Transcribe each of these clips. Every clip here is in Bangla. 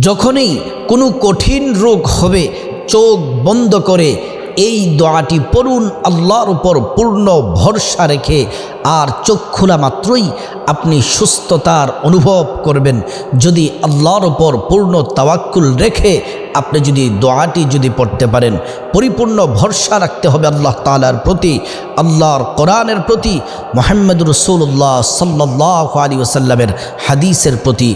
যখনই কোনো কঠিন রোগ হবে চোখ বন্ধ করে এই দোয়াটি পড়ুন, আল্লাহর উপর পূর্ণ ভরসা রেখে। আর চোখ খোলা মাত্রই আপনি সুস্থতার অনুভব করবেন। যদি আল্লাহর উপর পূর্ণ তাওয়াক্কুল রেখে আপনি যদি দোয়াটি যদি পড়তে পারেন, পরিপূর্ণ ভরসা রাখতে হবে আল্লাহ তাআলার প্রতি, আল্লাহর কোরআনের প্রতি, মুহাম্মদ রাসূলুল্লাহ সাল্লাল্লাহু আলাইহি ওয়াসাল্লামের হাদিসের প্রতি।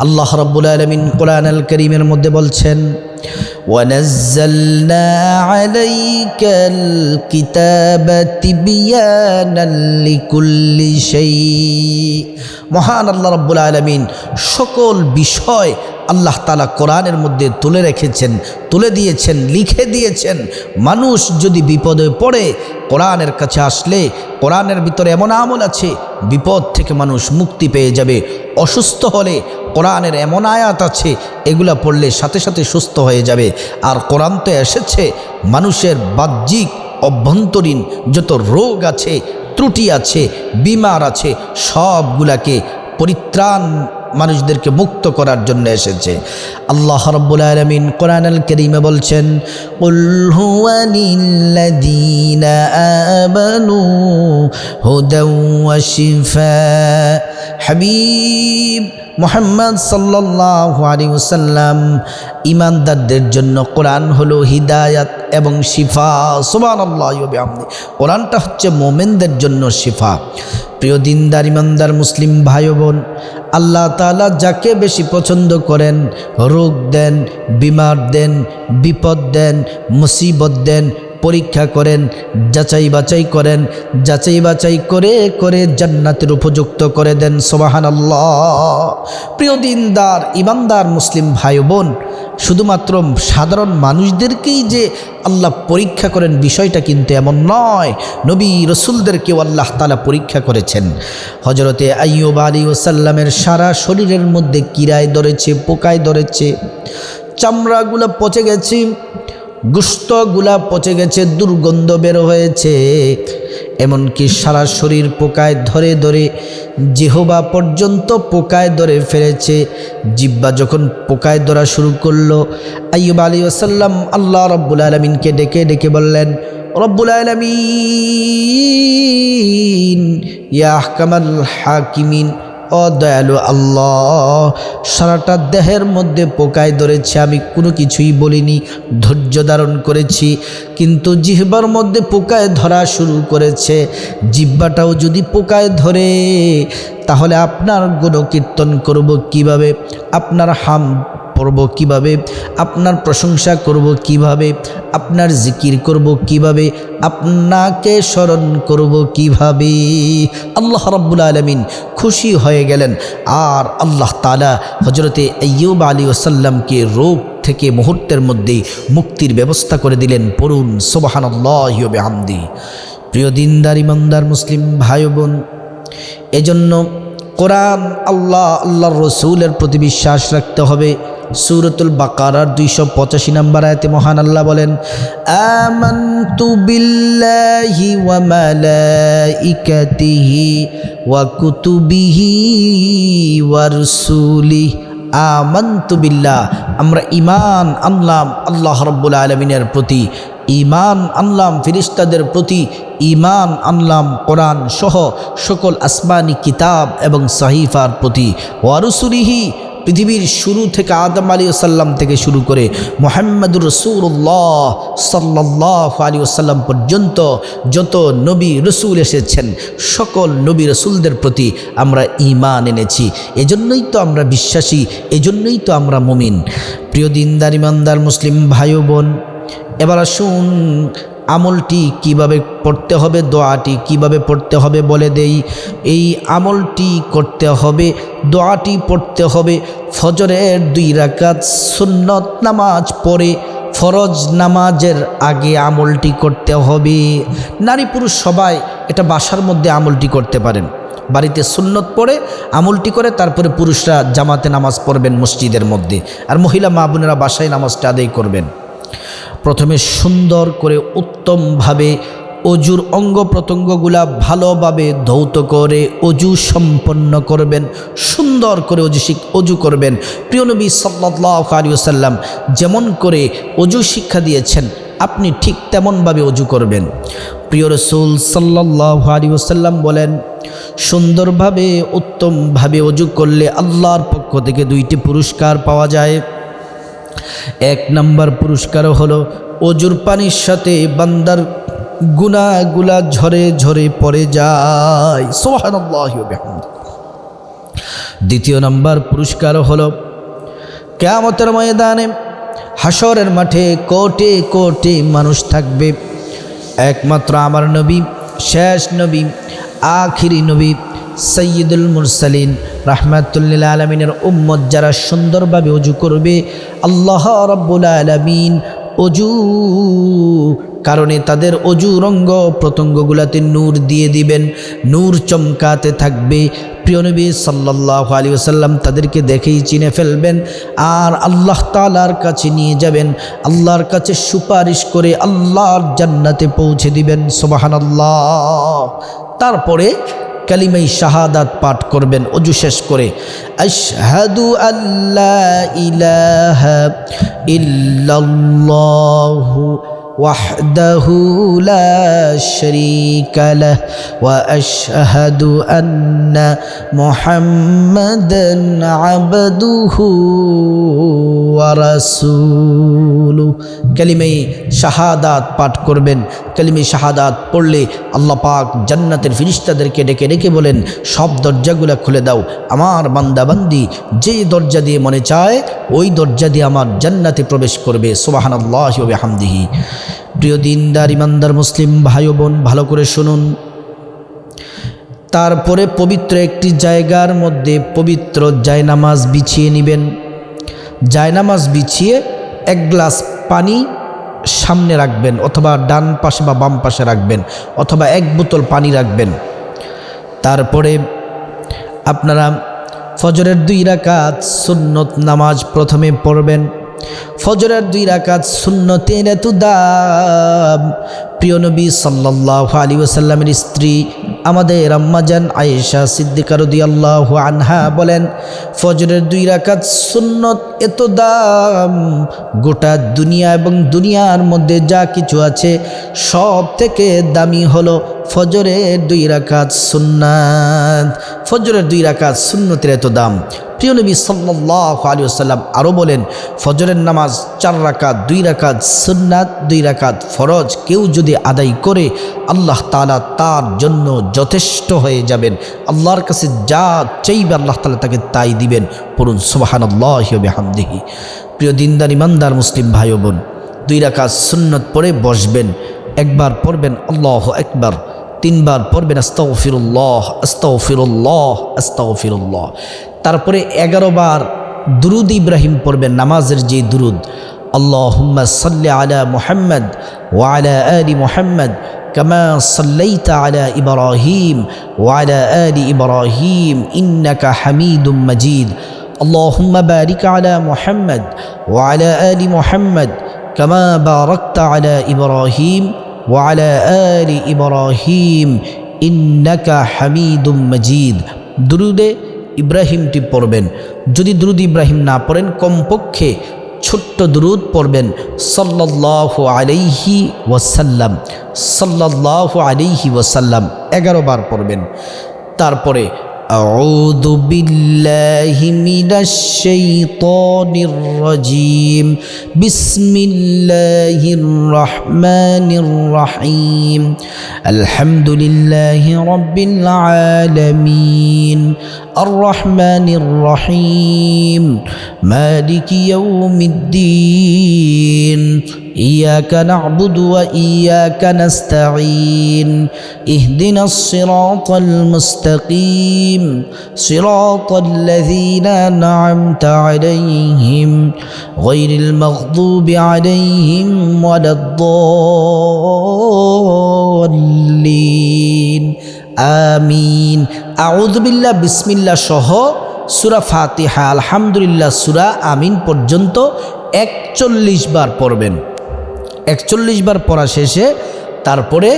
আল্লাহ রাব্বুল আলামিন কোরআনুল কারীমের মধ্যে বলছেন, وَنَزَّلْنَا عَلَيْكَ الْكِتَابَ تِبْيَانًا لِكُلِّ شَيْءٍ। মহান আল্লাহ রাব্বুল আলামিন সকল বিষয় আল্লাহ তাআলা কোরআনের মধ্যে তুলে রেখেছেন, তুলে দিয়েছেন, লিখে দিয়েছেন। মানুষ যদি বিপদে পড়ে কোরআনের কাছে আসলে কোরআনের ভিতরে এমন আমল আছে, বিপদ থেকে মানুষ মুক্তি পেয়ে যাবে। অসুস্থ হলে কোরআনের এমন আয়াত আছে, এগুলা পড়লে সাথে সাথে সুস্থ হয়ে যাবে। আর কোরআন তো এসেছে মানুষের বাহ্যিক অভ্যন্তরীণ যত রোগ আছে, ত্রুটি আছে, বিমার আছে, সবগুলাকে পরিত্রাণ মানুষদেরকে মুক্ত করার জন্য এসেছে। আল্লাহ রাব্বুল আলামিন কোরআনুল কারীমে বলছেন, কুল হুয়া লিল্লাযীনা আমানু হুদাও ওয়া শিফা। হাবিব মুহাম্মদ সাল্লাল্লাহু আলাইহি ওয়াসাল্লাম, ঈমানদারদের জন্য কোরআন হলো হিদায়াত এবং শিফা। সুবহানাল্লাহি ওয়া বিহামদি। কোরআনটা হচ্ছে মুমিনদের জন্য শিফা। প্রিয় দিনদার ঈমানদার মুসলিম ভাই বোন, আল্লাহ তাআলা যাকে বেশি পছন্দ করেন, রোগ দেন, বিমার দেন, বিপদ দেন, মুসিবত দেন, পরীক্ষা করেন, যাচাই বাছাই করেন, যাচাই বাছাই করে করে জান্নাতের উপযুক্ত করে দেন। সুবহানাল্লাহ। প্রিয় দিনদার ঈমানদার মুসলিম ভাই বোন, শুধুমাত্র সাধারণ মানুষদেরকেই যে আল্লাহ পরীক্ষা করেন বিষয়টা কিন্তু এমন নয়। নবী রসুলদেরকেও আল্লাহ তাআলা পরীক্ষা করেছেন। হজরতে আইয়ুব আলাইহিস সালামের সারা শরীরের মধ্যে কিরায় ধরেছে, পোকায় ধরেছে, চামড়াগুলো পচে গেছে, গোশতগুলা পচে গেছে, দুর্গন্ধ বের হয়েছে, এমনকি সারা শরীর পোকায় ধরে ধরে জিহ্বা পর্যন্ত পোকায় ধরে ফেলেছে। জিহ্বা যখন পোকায় ধরা শুরু করলো, আইয়ুব আলাইহিস সালাম আল্লাহ রাব্বুল আলামিনকে ডেকে ডেকে বললেন, রব্বুল আলামিন ইয়া আহকামাল হাকিমিন, ও দয়ালু আল্লাহ, সারাটা দেহের মধ্যে পোকায় ধরেছে, আমি কোনো কিছুই বলিনি, ধৈর্য ধারণ করেছি, কিন্তু জিহ্বার মধ্যে পোকায় ধরা শুরু করেছে। জিহ্বাটাও যদি পোকায় ধরে তাহলে আপনার গুণকীর্তন করব কিভাবে, আপনার হাম পড়ব কিভাবে, আপনার প্রশংসা করব কিভাবে, আপনার জিকির করব কিভাবে, আপনাকে স্মরণ করব কিভাবে। আল্লাহ রাব্বুল আলামিন খুশি হয়ে গেলেন। আর আল্লাহ তাআলা হযরতে আইয়ুব আলাইহিস সালামকে রোগ থেকে মুহূর্তের মধ্যেই মুক্তির ব্যবস্থা করে দিলেন। পড়ুন সুবহানাল্লাহি ওয়া বিহামদি। প্রিয় দিনদার ঈমানদার মুসলিম ভাই বোন, এজন্য কোরআন, আল্লাহর রসুলের প্রতি বিশ্বাস রাখতে হবে। সূরাতুল বাকারার 285 নম্বর আয়াতে মহান আল্লাহ বলেন, আমানতু বিল্লাহি ওয়া মালাইকাতিহি ওয়া কুতুবিহি ওয়া রাসূলিহি। আমানতু বিল্লাহ, আমরা ঈমান আনলাম আল্লাহ রাব্বুল আলামিনের প্রতি, ঈমান আনলাম ফেরেশতাদের প্রতি, ঈমান আনলাম কোরআন সহ সকল আসমানি কিতাব এবং সাহিফার প্রতি, ওয়া রাসূলিহি, পৃথিবীর শুরু থেকে আদম আলাইহিস সালাম থেকে শুরু করে মুহাম্মদুর রাসূলুল্লাহ সাল্লাল্লাহু আলাইহি ওয়াসাল্লাম পর্যন্ত যত নবী রসুল এসেছেন সকল নবী রসুলদের প্রতি আমরা ঈমান এনেছি। এজন্যই তো আমরা বিশ্বাসী, এজন্যই তো আমরা মুমিন। প্রিয় দিনদার ঈমানদার মুসলিম ভাই বোন, এবার আসুন আমলটি কিভাবে পড়তে হবে, দোয়াটি কিভাবে পড়তে হবে বলে দেই। এই আমলটি করতে হবে, দোয়াটি পড়তে হবে ফজরের 2 রাকাত সুন্নত নামাজ পড়ে, ফরজ নামাজের আগে আমলটি করতে হবে। নারী পুরুষ সবাই এটা বাসার মধ্যে আমলটি করতে পারেন। বাড়িতে সুন্নত পড়ে আমলটি করে তারপরে পুরুষরা জামাতে নামাজ পড়বেন মসজিদের মধ্যে, আর মহিলা মা বোনেরা বাসায় নামাজটা আদায় করবেন। প্রথমে সুন্দর করে উত্তমভাবে অজুর অঙ্গ প্রত্যঙ্গগুলা ভালোভাবে ধৌত করে অজু সম্পন্ন করবেন, সুন্দর করে অজু করবেন। প্রিয় নবী সাল্লাল্লাহু আলাইহি ওয়াসাল্লাম যেমন করে অজু শিক্ষা দিয়েছেন আপনি ঠিক তেমনভাবে অজু করবেন। প্রিয় রাসূল সাল্লাল্লাহু আলাইহি ওয়াসাল্লাম বলেন, সুন্দরভাবে উত্তমভাবে অজু করলে আল্লাহর পক্ষ থেকে 2টি পুরস্কার পাওয়া যায়। 1 নম্বর পুরস্কার হলো অজুর পানির সাথে বান্দার গুনাহগুলা ঝরে ঝরে পড়ে যায়। সুবহানাল্লাহি ওয়া বিহামদিহি। 2য় নম্বর পুরস্কার হলো কিয়ামতের ময়দানে হাসরের মাঠে কোটি কোটি মানুষ থাকবে, একমাত্র আমার নবী, শেষ নবী, আখিরি নবী, সৈয়দুল মুরসালিন রাহমাতুল লিল আলামিনের উম্মত যারা সুন্দরভাবে অজু করবে, আল্লাহ রাব্বুল আলামিন অজু কারণে তাদের অজুর অঙ্গ প্রত্যঙ্গগুলোতে নূর দিয়ে দিবেন, নূর চমকাতে থাকবে। প্রিয় নবী সাল্লাল্লাহু আলাইহি ওয়াসাল্লাম তাদেরকে দেখেই চিনে ফেলবেন আর আল্লাহ তাআলার কাছে নিয়ে যাবেন, আল্লাহর কাছে সুপারিশ করে আল্লাহর জান্নাতে পৌঁছে দিবেন। সুবহানাল্লাহ। তারপরে কালিমাই শাহাদাত পাঠ করবেন অজু শেষ করে, আশহাদু আল্লা ইলাহা ইল্লাল্লাহু ওয়াহদাহু লা শারীকা লাহ ওয়া আশহাদু আন্না মুহাম্মাদান আবদুহু ওয়া রাসূলুহু। কালিমায়ে শাহাদাত পাঠ করবেন। কালিমায়ে শাহাদাত পড়লে আল্লাহ পাক জান্নাতের ফেরেশতাদেরকে ডেকে ডেকে বলেন, সব দরজাগুলো খুলে দাও, আমার বান্দা বান্দি যে দরজা দিয়ে মনে চায় ওই দরজা দিয়ে আমার জান্নাতে প্রবেশ করবে। সুবহানাল্লাহি ওয়া বিহামদিহি। প্রিয় দিনদার ইমানদার মুসলিম ভাই ও বোন, ভালো করে শুনুন। তারপরে পবিত্র একটি জায়গার মধ্যে পবিত্র জায়নামাজ বিছিয়ে নেবেন। জায়নামাজ বিছিয়ে 1 গ্লাস পানি সামনে রাখবেন, অথবা ডান পাশে বা বাম পাশে রাখবেন, অথবা 1 বোতল পানি রাখবেন। তারপরে আপনারা ফজরের 2 রাকাত সুন্নত নামাজ প্রথমে পড়বেন। ফজরের 2 রাকাত সুন্নতের এত দাম। প্রিয় নবী সাল্লাল্লাহু আলাইহি ওয়াসাল্লামের স্ত্রী আমাদের আম্মাজান আয়েশা সিদ্দিকা রাদিয়াল্লাহু আনহা বলেন, ফজরের 2 রাকাত সুন্নত এত দাম, গোটা দুনিয়া এবং দুনিয়ার মধ্যে যা কিছু আছে সব থেকে দামি হলো ফজরের 2 রাকাত সুন্নাত। ফজরের 2 রাকাত সুন্নতের এত দাম। প্রিয় নবী সাল্লাল্লাহু আলাইহি ওয়াসাল্লাম আরও বলেন, ফজরের নামাজ 4 রাকাত, 2 রাকাত সুন্নাত, 2 রাকাত ফরজ কেউ যদি আদায় করে আল্লাহ তাআলা তার জন্য যথেষ্ট হয়ে যাবেন। আল্লাহর কাছে যা চাইবে আল্লাহ তাআলা তাকে তাই দিবেন। পড়ুন সুবহানাল্লাহি ওয়া বিহামদিহি। প্রিয় দিনদার ইমানদার মুসলিম ভাই ও বোন, 2 রাকাত সুন্নত পড়ে বসবেন। 1 বার পড়বেন আল্লাহু আকবার, 3 বার পড়বেন আস্তাগফিরুল্লাহ আস্তাগফিরুল্লাহ আস্তাগফিরুল্লাহ। তারপরে 11 বার দুরুদ ইব্রাহিম পড়বেন, নামাজের যে দুরুদ, আল্লাহুম্মা সাল্লি আলা মুহাম্মদ ওয়া আলা আলি মুহাম্মদ কামা সাল্লাইতা আলা ইব্রাহিম ওয়া আলা আলি ইব্রাহিম ইন্নাকা হামিদুম মাজিদ। আল্লাহুম্মা বারিক আলা মুহাম্মদ ওয়া আলা আলি মুহাম্মদ কামা বারাকতা আলা ইব্রাহিম ওয়া আলা আলি ইব্রাহিম ইন্নাকা হামিদুম মাজিদ। দুরুদে ইব্রাহিমটি পড়বেন। যদি দুরুদ ইব্রাহিম না পড়েন, কমপক্ষে ছোট্ট দুরুদ পড়বেন, সাল্লাল্লাহু আলাইহি ওয়াসাল্লাম, সাল্লাল্লাহু আলাইহি ওয়াসাল্লাম 11 বার পড়বেন। তারপরে আউযু বিল্লাহি মিনাশ শাইতানির রাজিম, বিসমিল্লাহির রহমানির রহিম, আলহামদুলিল্লাহি রাব্বিল আলামিন, আর রহমানির রহিম, মালিকি ইয়াউমিদ্দিন, ইয়াকা না'বুদু ওয়া ইয়াকা নাস্তাঈন, ইহদিনাস সিরাতাল মুস্তাকিম, সিরাতাল্লাযীনা আন'আমতা আলাইহিম গায়রিল মাগদুবি আলাইহিম ওয়ালাদ-দাল্লিন। আমিন। আউযু বিল্লাহ বিসমিল্লাহ সহ সূরা ফাতিহা, আলহামদুলিল্লাহ, সূরা আমিন পর্যন্ত 41 বার পড়বেন। 41 বার পড়া শেষে তারপরে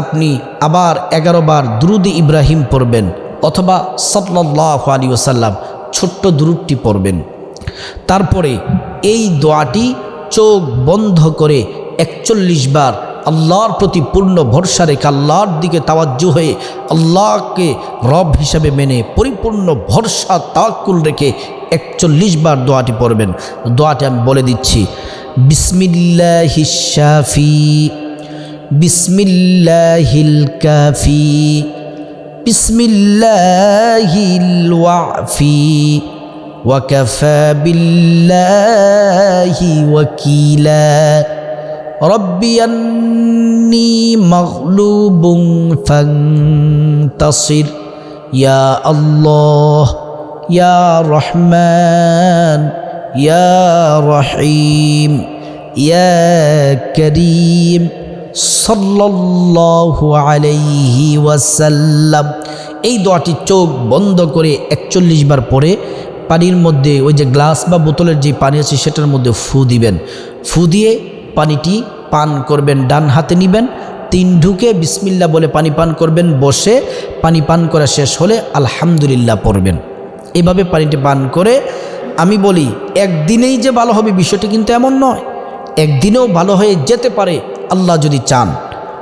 আপনি আবার 11 বার দুরুদ ইব্রাহিম পড়বেন অথবা সাল্লাল্লাহু আলাইহি ওয়াসাল্লাম ছোট্ট দুরুদটি পড়বেন। তারপরে এই দোয়াটি চোখ বন্ধ করে 41 বার আল্লাহর প্রতি পূর্ণ ভরসা রেখে আল্লাহর দিকে তাওয়াজ্জু হয়ে আল্লাহকে রব হিসাবে মেনে পরিপূর্ণ ভরসা তাওয়াক্কুল রেখে 41 বার দোয়াটি পড়বেন। দোয়াটি আমি বলে দিচ্ছি, বিসমিল্লাহিশ শাফি, বিসমিল্লাহিল কাফি, বিসমিল্লাহিল ওয়াফি, ওয়াকাফা বিল্লাহি ওয়াকিলা, রব্বি আন্নী মাগলুবুন ফান্তাসির, ইয়া আল্লাহ ইয়া রহমান ইয়া রহিম ইয়া করিম সাল্লাল্লাহু আলাইহি ওয়াসাল্লাম। এই দোয়াটি চোখ বন্ধ করে 41 বার পরে পানির মধ্যে ওই যে গ্লাস বা বোতলের যে পানি আছে সেটার মধ্যে ফু দিবেন। ফু দিয়ে পানিটি পান করবেন, ডান হাতে নেবেন, 3 ঢুকে বিসমিল্লাহ বলে পানি পান করবেন, বসে পানি পান করা শেষ হলে আলহামদুলিল্লাহ পড়বেন। এভাবে পানিটি পান করে আমি বলি একদিনেই যে ভালো হবে বিষয়টি কিন্তু এমন নয়, একদিনেও ভালো হয়ে যেতে পারে আল্লাহ যদি চান,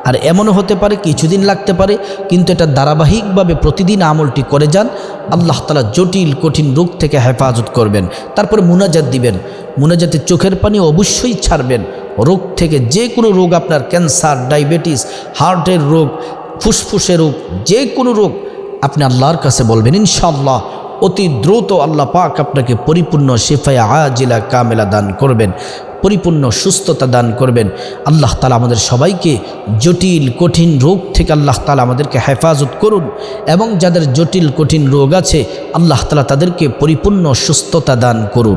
আর এমনও হতে পারে কিছুদিন লাগতে পারে, কিন্তু এটা ধারাবাহিকভাবে প্রতিদিন আমলটি করে যান, আল্লাহ তাআলা জটিল কঠিন রোগ থেকে হেফাজত করবেন। তারপরে মুনাজাত দিবেন, মুনাজাতে চোখের পানি অবশ্যই ছাড়বেন। রোগ থেকে যে কোনো রোগ, আপনার ক্যান্সার, ডায়াবেটিস, হার্টের রোগ, ফুসফুসের রোগ, যে কোনো রোগ আপনি আল্লাহর কাছে বলবেন, ইনশাআল্লাহ অতি দ্রুত আল্লাহ পাক আপনাকে পরিপূর্ণ শিফায়ে আজিলা কামেলা দান করবেন, পরিপূর্ণ সুস্থতা দান করবেন। আল্লাহ তাআলা আমাদের সবাইকে জটিল কঠিন রোগ থেকে আল্লাহ তাআলা আমাদেরকে হেফাজত করুন, এবং যাদের জটিল কঠিন রোগ আছে আল্লাহ তাআলা তাদেরকে পরিপূর্ণ সুস্থতা দান করুন।